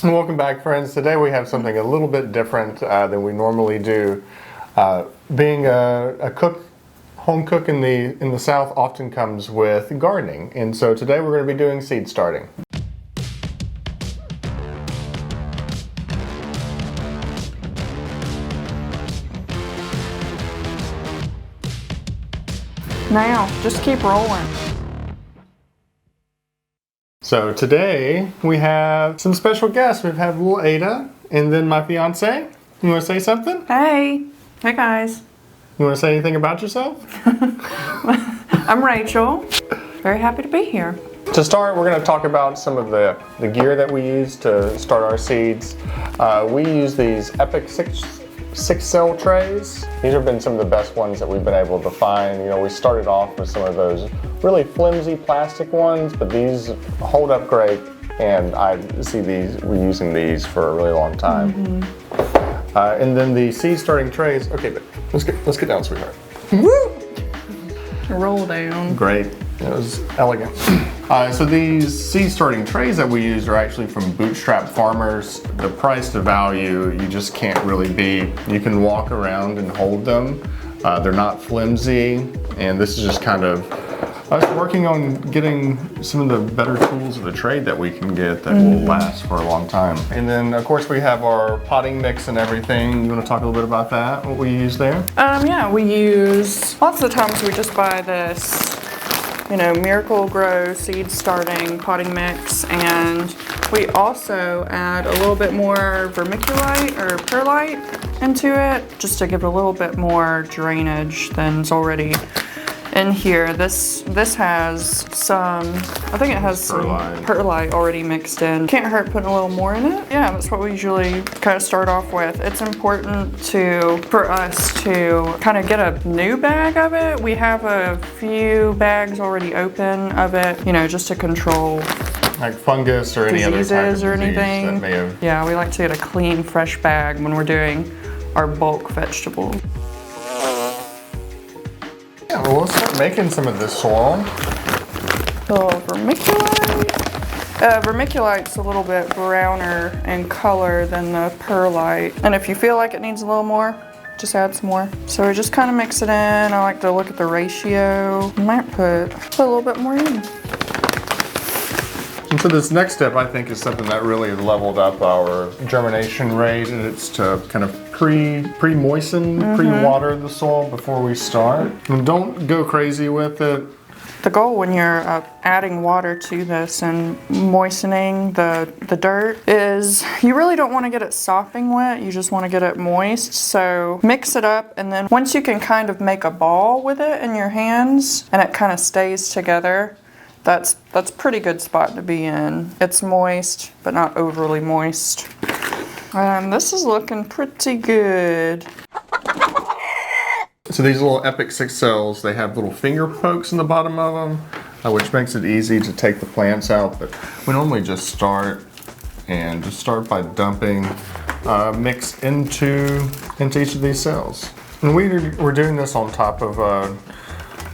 Welcome back, friends. Today we have something a little bit different than we normally do. Being a cook, home cook in the South often comes with gardening, and so today we're going to be doing seed starting. Now, just keep rolling. So today we have some special guests. We've had little Ada and then my fiance. You want to say something? Hey. Hey, guys. You want to say anything about yourself? I'm Rachel. Very happy to be here. To start, we're going to talk about some of the gear that we use to start our seeds. We use these Epic six cell trays. These have been some of the best ones that we've been able to find. You know, we started off with some of those really flimsy plastic ones, but these hold up great, and I see we're using these for a really long time. And then the seed starting trays. Okay, but let's get down, sweetheart. Woo! Roll down. Great. It was elegant. So these seed starting trays that we use are actually from Bootstrap Farmers. The price to value, you just can't really beat. You can walk around and hold them. They're not flimsy, and this is just kind of us working on getting some of the better tools of the trade that we can get that will last for a long time. And then of course we have our potting mix and everything. You want to talk a little bit about that, what we use there? Yeah, we use, lots of the times we just buy this, you know, Miracle Grow seed starting potting mix, and we also add a little bit more vermiculite or perlite into it just to give a little bit more drainage than's already in here. This has some, I think it has some perlite already mixed in. Can't hurt putting a little more in it. Yeah, that's what we usually kind of start off with. It's important for us to kind of get a new bag of it. We have a few bags already open of it, you know, just to control like fungus or any other type of or anything. That may have... Yeah, we like to get a clean, fresh bag when we're doing our bulk vegetables. Yeah, well, let's start making some of this soil. Little vermiculite. Vermiculite's a little bit browner in color than the perlite. And if you feel like it needs a little more, just add some more. So we just kind of mix it in. I like to look at the ratio. I might put a little bit more in. And so this next step, I think, is something that really leveled up our germination rate, and it's to kind of pre-moisten, pre-water the soil before we start. And don't go crazy with it. The goal when you're adding water to this and moistening the dirt is you really don't want to get it sopping wet, you just want to get it moist. So mix it up, and then once you can kind of make a ball with it in your hands and it kind of stays together, that's a pretty good spot to be in. It's moist, but not overly moist. And this is looking pretty good. So these little Epic 6 cells, they have little finger pokes in the bottom of them, which makes it easy to take the plants out. But we normally just start by dumping mix into each of these cells. And we're doing this on top of a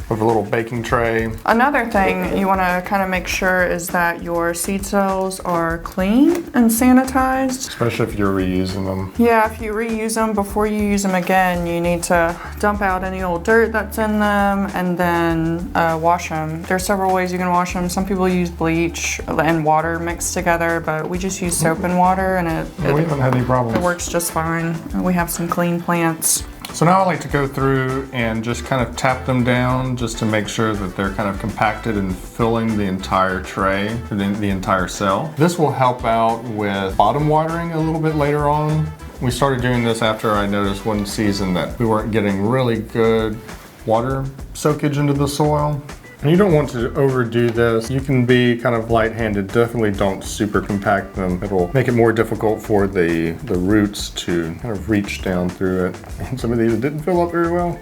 little baking tray. Another thing you want to kind of make sure is that your seed cells are clean and sanitized. Especially if you're reusing them. Yeah, if you reuse them, before you use them again, you need to dump out any old dirt that's in them and then wash them. There's several ways you can wash them. Some people use bleach and water mixed together, but we just use soap and water, and we haven't had any problems. It works just fine. We have some clean plants. So now I like to go through and just kind of tap them down just to make sure that they're kind of compacted and filling the entire tray, the entire cell. This will help out with bottom watering a little bit later on. We started doing this after I noticed one season that we weren't getting really good water soakage into the soil. And you don't want to overdo this. You can be kind of light-handed. Definitely don't super compact them. It'll make it more difficult for the roots to kind of reach down through it. And some of these didn't fill up very well.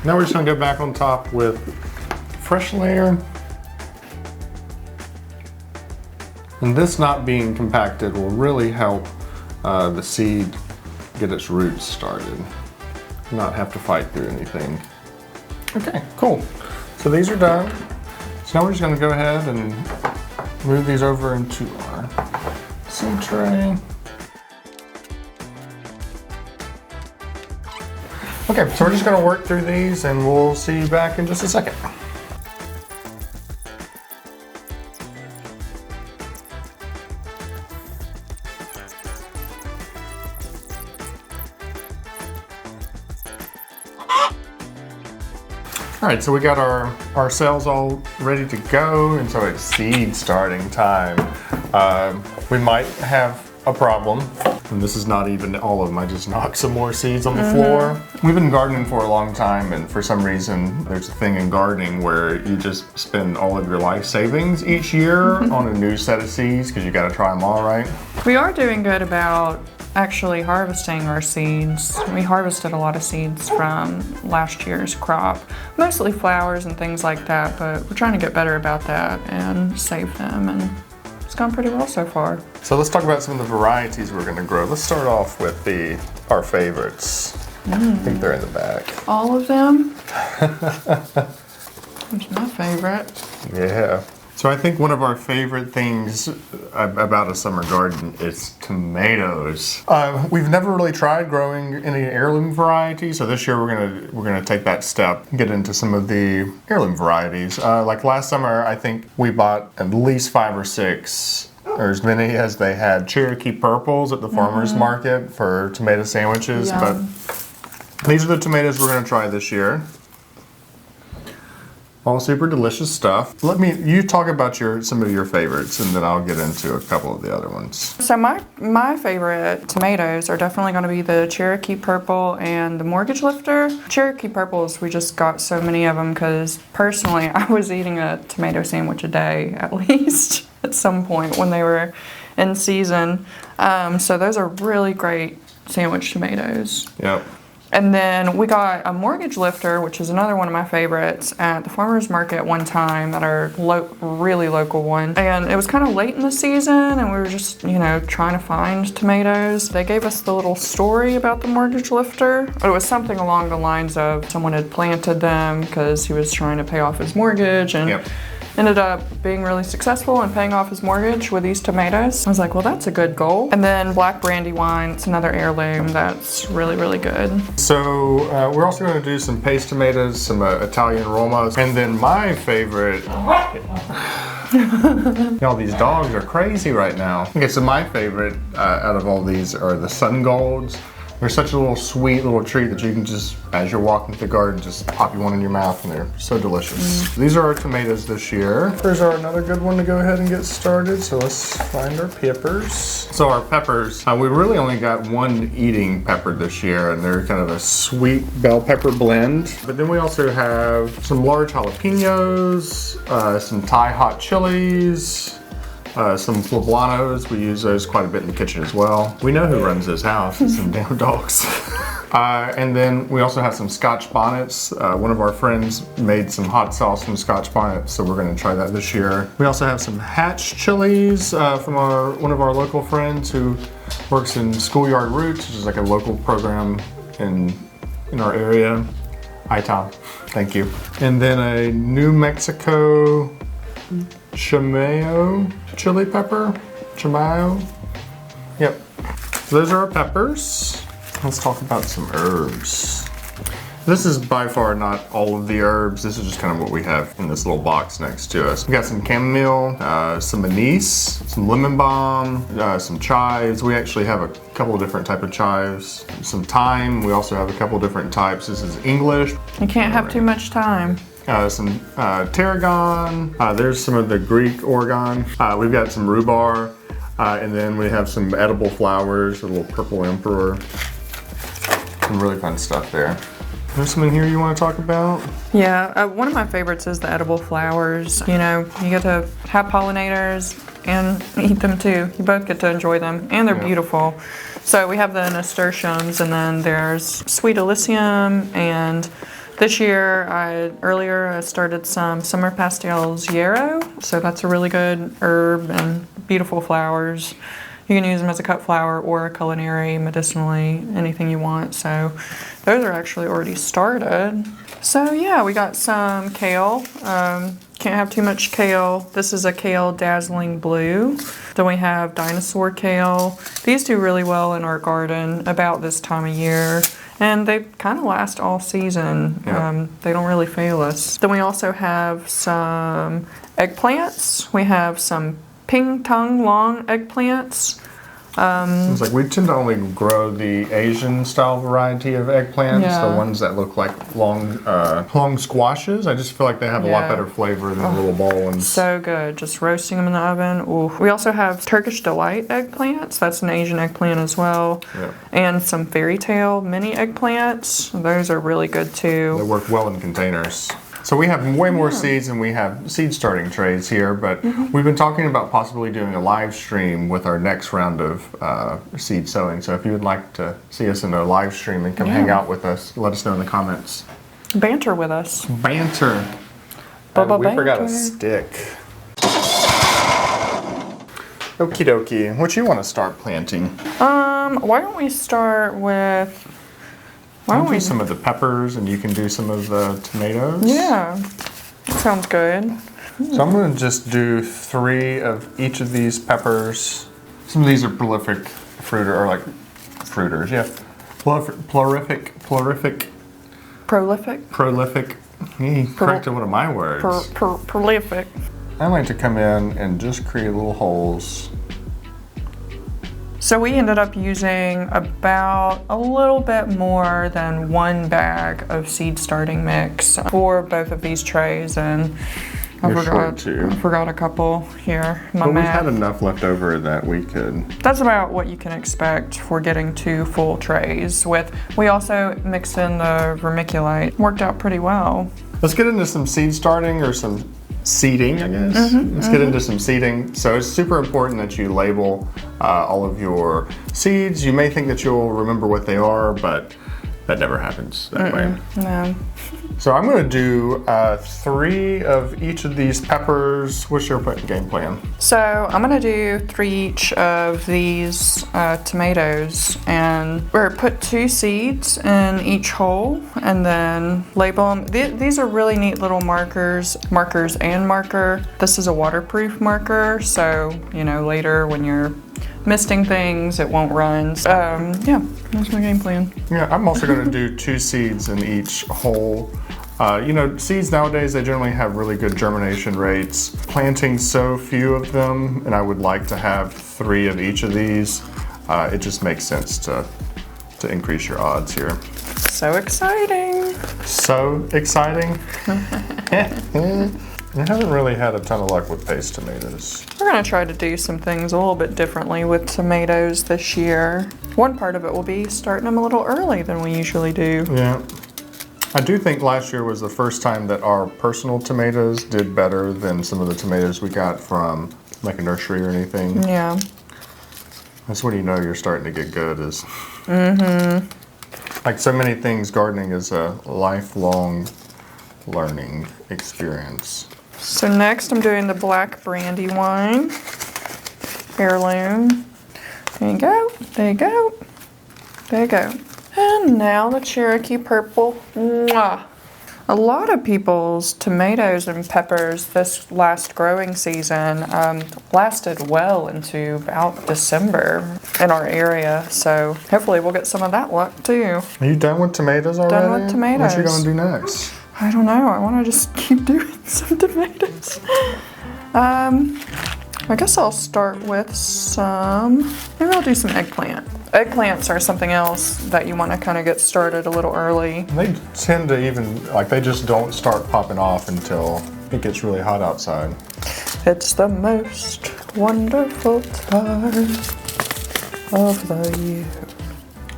Now we're just gonna go back on top with a fresh layer. And this not being compacted will really help the seed get its roots started. Not have to fight through anything. Okay, cool. So these are done. So now we're just gonna go ahead and move these over into our seed tray. Okay, so we're just gonna work through these and we'll see you back in just a second. All right, so we got our cells all ready to go, and so it's seed starting time. We might have a problem, and this is not even all of them. I just knocked some more seeds on the floor. We've been gardening for a long time, and for some reason, there's a thing in gardening where you just spend all of your life savings each year on a new set of seeds because you got to try them all, right? We are doing good about actually harvesting our seeds. We harvested a lot of seeds from last year's crop, mostly flowers and things like that, but we're trying to get better about that and save them, and it's gone pretty well so far. So let's talk about some of the varieties we're going to grow. Let's start off with our favorites. I think they're in the back. All of them? That's my favorite. Yeah. So I think one of our favorite things about a summer garden is tomatoes. We've never really tried growing any heirloom varieties, so this year we're gonna take that step, get into some of the heirloom varieties. Like last summer, I think we bought at least 5 or 6, or as many as they had, Cherokee purples at the farmers market for tomato sandwiches. Yum. But these are the tomatoes we're gonna try this year. All super delicious stuff. You talk about some of your favorites, and then I'll get into a couple of the other ones. So my favorite tomatoes are definitely going to be the Cherokee Purple and the Mortgage Lifter. Cherokee Purples, we just got so many of them because personally I was eating a tomato sandwich a day at least at some point when they were in season. So those are really great sandwich tomatoes. Yep. And then we got a Mortgage Lifter, which is another one of my favorites, at the farmer's market one time, at our really local one. And it was kind of late in the season, and we were just, trying to find tomatoes. They gave us the little story about the Mortgage Lifter. It was something along the lines of someone had planted them because he was trying to pay off his mortgage, and Yep. ended up being really successful in paying off his mortgage with these tomatoes. I was like, well, that's a good goal. And then Black Brandywine, it's another heirloom that's really, really good. So we're also going to do some paste tomatoes, some Italian Romas, and then my favorite. Y'all, these dogs are crazy right now. Okay, so my favorite out of all these are the Sun Golds. They're such a little sweet little treat that you can just, as you're walking through the garden, just pop you one in your mouth, and they're so delicious. These are our tomatoes this year. Peppers are another good one to go ahead and get started. So let's find our peppers. So our peppers, we really only got one eating pepper this year, and they're kind of a sweet bell pepper blend. But then we also have some large jalapenos, some Thai hot chilies, some poblanos. We use those quite a bit in the kitchen as well. We know who runs this house. It's some damn dogs. And then we also have some Scotch bonnets. One of our friends made some hot sauce from Scotch bonnets, so we're going to try that this year. We also have some Hatch chilies from one of our local friends who works in Schoolyard Roots, which is like a local program in our area. Hi, Tom. Thank you. And then a New Mexico Chamayo chili pepper. Chamayo. Yep. So those are our peppers. Let's talk about some herbs. This is by far not all of the herbs. This is just kind of what we have in this little box next to us. We got some chamomile, some anise, some lemon balm, some chives. We actually have a couple of different type of chives. Some thyme. We also have a couple of different types. This is English. You can't have too much time. Some tarragon. There's some of the Greek Oregon. We've got some rhubarb. And then we have some edible flowers, a little purple emperor. Some really fun stuff there. There's some in here you want to talk about? Yeah, one of my favorites is the edible flowers. You get to have pollinators and eat them too. You both get to enjoy them, and they're beautiful. So we have the nasturtiums, and then there's sweet alyssum, and this year, I started some summer pastels yarrow, so that's a really good herb and beautiful flowers. You can use them as a cut flower or culinary, medicinally, anything you want. So those are actually already started. So yeah, we got some kale. Can't have too much kale. This is a kale dazzling blue. Then we have dinosaur kale. These do really well in our garden about this time of year. And they kind of last all season. Yeah. They don't really fail us. Then we also have some eggplants. We have some ping tung long eggplants. It's like we tend to only grow the Asian style variety of eggplants, Yeah. the ones that look like long squashes. I just feel like they have a lot Yeah. better flavor than the little bowl ones. So good. Just roasting them in the oven. Ooh. We also have Turkish Delight eggplants. That's an Asian eggplant as well. Yeah. And some Fairy Tale mini eggplants. Those are really good They too. work well in containers. So we have way more seeds and we have seed starting trays here, but we've been talking about possibly doing a live stream with our next round of seed sowing. So if you would like to see us in a live stream and come hang out with us, let us know in the comments. Banter with us. Banter. Bubba We forgot a banter. stick. Okie dokie. What you want to start planting? Why don't we start with... Why I'll don't we... do some of the peppers and you can do some of the tomatoes. Yeah. That sounds good. So I'm going to just do 3 of each of these peppers. Some of these are prolific fruiters, yeah. Prolific. He corrected one of my words. Prolific. I like to come in and just create little holes. So we ended up using about a little bit more than 1 bag of seed starting mix for both of these trays, and I You're short too. forgot a couple here. But we had enough left over that we could. That's about what you can expect for getting 2 full trays. We also mixed in the vermiculite. Worked out pretty well. Let's get into some seed starting or some seeding, I guess. Let's get into some seeding. So it's super important that you label all of your seeds. You may think that you'll remember what they are, but that never happens that way. No. So I'm going to do 3 of each of these peppers. What's your game plan? So I'm gonna do 3 each of these tomatoes, and or put 2 seeds in each hole, and then label them. These are really neat little markers and marker. This is a waterproof marker, so you know later when you're misting things, it won't run. Yeah, that's my game plan. Yeah, I'm also going to do 2 seeds in each hole. You know, seeds nowadays, they generally have really good germination rates. Planting so few of them, and I would like to have 3 of each of these, it just makes sense to increase your odds here. So exciting. So exciting. I haven't really had a ton of luck with paste tomatoes. We're gonna try to do some things a little bit differently with tomatoes this year. One part of it will be starting them a little early than we usually do. Yeah. I do think last year was the first time that our personal tomatoes did better than some of the tomatoes we got from like a nursery or anything. Yeah. That's when you know you're starting to get good is. Like so many things, gardening is a lifelong learning experience. So next I'm doing the black brandy wine. Heirloom. There you go. There you go. There you go. And now the Cherokee purple. Mwah. A lot of people's tomatoes and peppers this last growing season lasted well into about December in our area. So hopefully we'll get some of that luck too. Are you done with tomatoes already? Done with tomatoes. What you gonna do next? I don't know. I want to just keep doing some tomatoes. I guess I'll start with maybe I'll do some eggplant. Eggplants are something else that you want to kind of get started a little early. They tend to even, like they just don't start popping off until it gets really hot outside. It's the most wonderful time of the year.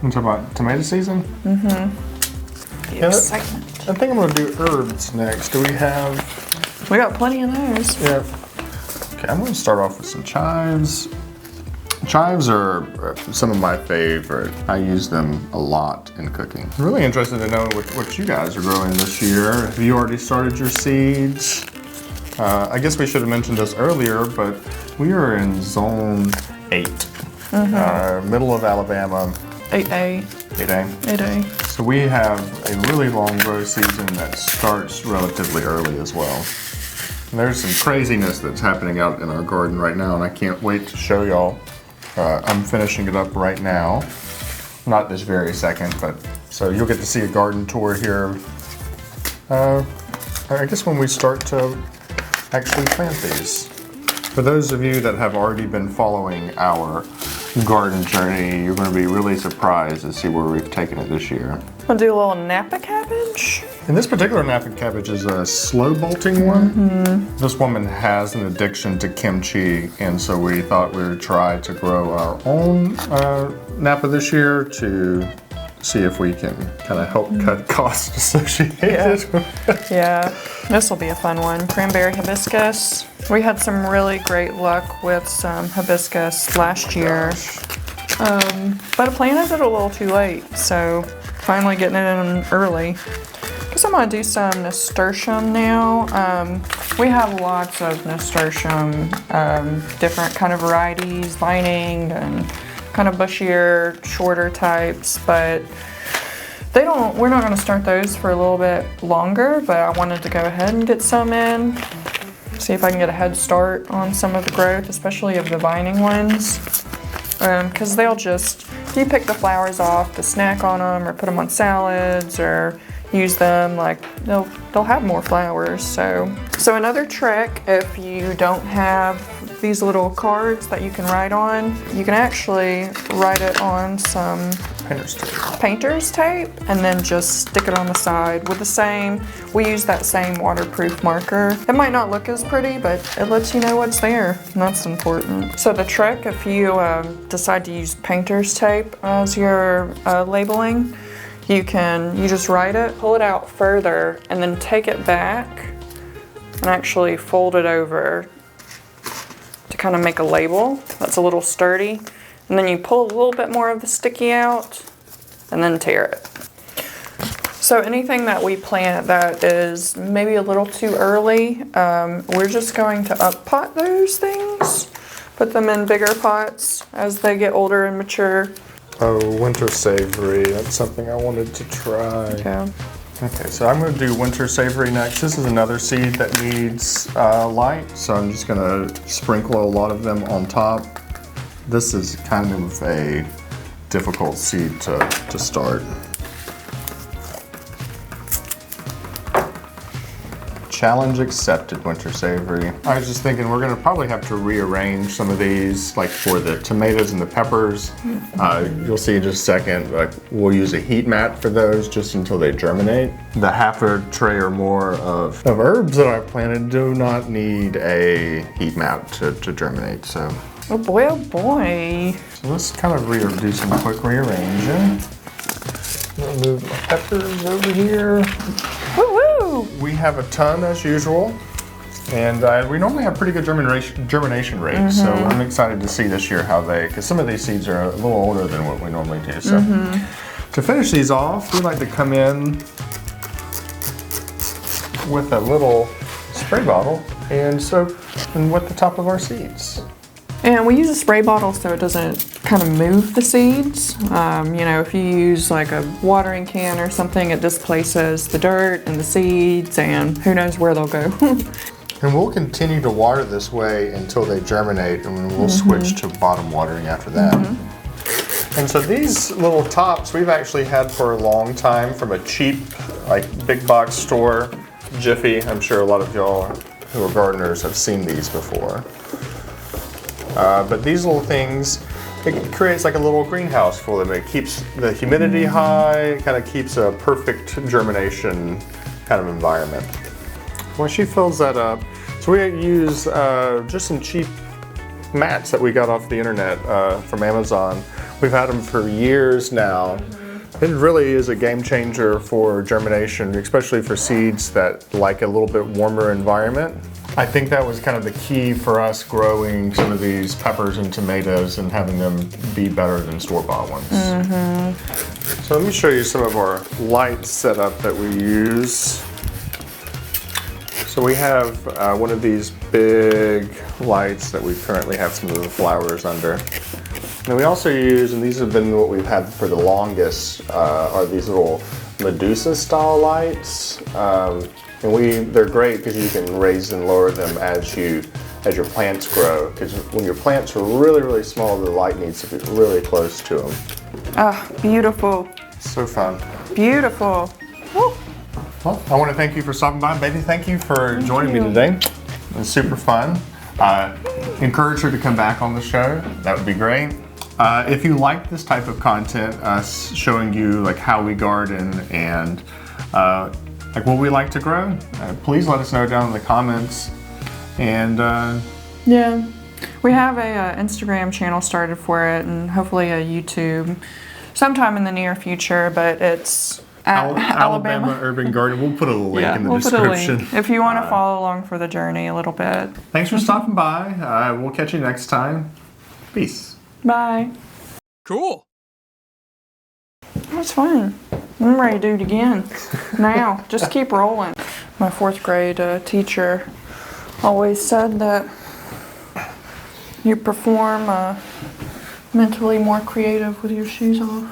You talking about tomato season? The Yeah, excitement. I think I'm gonna do herbs next. Do we have? We got plenty of those. Yeah. Okay, I'm gonna start off with some chives. Chives are some of my favorite. I use them a lot in cooking. I'm really interested to know what you guys are growing this year. Have you already started your seeds? I guess we should have mentioned this earlier, but we are in zone 8. Middle of Alabama. 8A. 8A. 8A. So we have a really long grow season that starts relatively early as well. There's some craziness that's happening out in our garden right now, and I can't wait to show y'all. I'm finishing it up right now. Not this very second, but so you'll get to see a garden tour here. I guess when we start to actually plant these. For those of you that have already been following our garden journey, you're going to be really surprised to see where we've taken it this year. We'll do a little Napa cabbage. And this particular Napa cabbage is a slow bolting one. This woman has an addiction to kimchi, and so we thought we would try to grow our own Napa this year to see if we can kind of help cut costs associated. Yeah, this will be a fun one. Cranberry hibiscus. We had some really great luck with some hibiscus last year, but I planted it a little too late, so finally getting it in early. Guess I'm gonna do some nasturtium now. We have lots of nasturtium, different kind of varieties, vining and kind of bushier, shorter types, but we're not gonna start those for a little bit longer, but I wanted to go ahead and get some in, see if I can get a head start on some of the growth, especially of the vining ones, because they'll just, if you pick the flowers off to snack on them or put them on salads or use them, like they'll have more flowers. So another trick, if you don't have these little cards that you can write on, you can actually write it on some painter's tape and then just stick it on the side with the same, we use that same waterproof marker. It might not look as pretty, but it lets you know what's there, and that's important. So the trick, if you decide to use painter's tape as your labeling, you just write it, pull it out further, and then take it back and actually fold it over to kind of make a label that's a little sturdy. And then you pull a little bit more of the sticky out and then tear it. So anything that we plant that is maybe a little too early, we're just going to up pot those things, put them in bigger pots as they get older and mature. Oh, winter savory. That's something I wanted to try. Yeah. Okay, so I'm going to do winter savory next. This is another seed that needs light, so I'm just going to sprinkle a lot of them on top. This is kind of a difficult seed to start. Challenge accepted, winter savory. I was just thinking we're gonna probably have to rearrange some of these, like for the tomatoes and the peppers. You'll see in just a second, like we'll use a heat mat for those just until they germinate. The half a tray or more of herbs that I've planted do not need a heat mat to germinate, so. Oh boy, oh boy. So let's kind of do some quick rearranging. I'll move my peppers over here. Woo-woo! We have a ton as usual, and we normally have pretty good germination rates, so I'm excited to see this year how because some of these seeds are a little older than what we normally do. So to finish these off, we like to come in with a little spray bottle and soak and wet the top of our seeds. And we use a spray bottle so it doesn't kind of move the seeds. You know, if you use like a watering can or something, it displaces the dirt and the seeds, and who knows where they'll go. And we'll continue to water this way until they germinate, and we'll switch to bottom watering after that. And so these little tops we've actually had for a long time from a cheap, like big box store, Jiffy. I'm sure a lot of y'all who are gardeners have seen these before. But these little things, it creates like a little greenhouse for them. It keeps the humidity high, kind of keeps a perfect germination kind of environment. When she fills that up, so we use just some cheap mats that we got off the internet from Amazon. We've had them for years now. It really is a game changer for germination, especially for seeds that like a little bit warmer environment. I think that was kind of the key for us growing some of these peppers and tomatoes and having them be better than store-bought ones. So let me show you some of our light setup that we use. So we have one of these big lights that we currently have some of the flowers under. And we also use, and these have been what we've had for the longest, are these little Medusa style lights. And they're great because you can raise and lower them as your plants grow. Because when your plants are really, really small, the light needs to be really close to them. Ah, beautiful. So fun. Beautiful. Woo. Well, I want to thank you for stopping by. Baby, thank you for joining me today. It was super fun. Encourage her to come back on the show. That would be great. If you like this type of content, us showing you like how we garden and like what we like to grow, please let us know down in the comments. And yeah, we have a Instagram channel started for it, and hopefully a YouTube sometime in the near future. But it's at Alabama Urban Garden. We'll put a link in the description. Put a link if you want to follow along for the journey a little bit. Thanks for stopping by. We'll catch you next time. Peace. Bye. Cool. That's fun. I'm ready to do it again. Now, just keep rolling. My 4th grade teacher always said that you perform mentally more creative with your shoes off.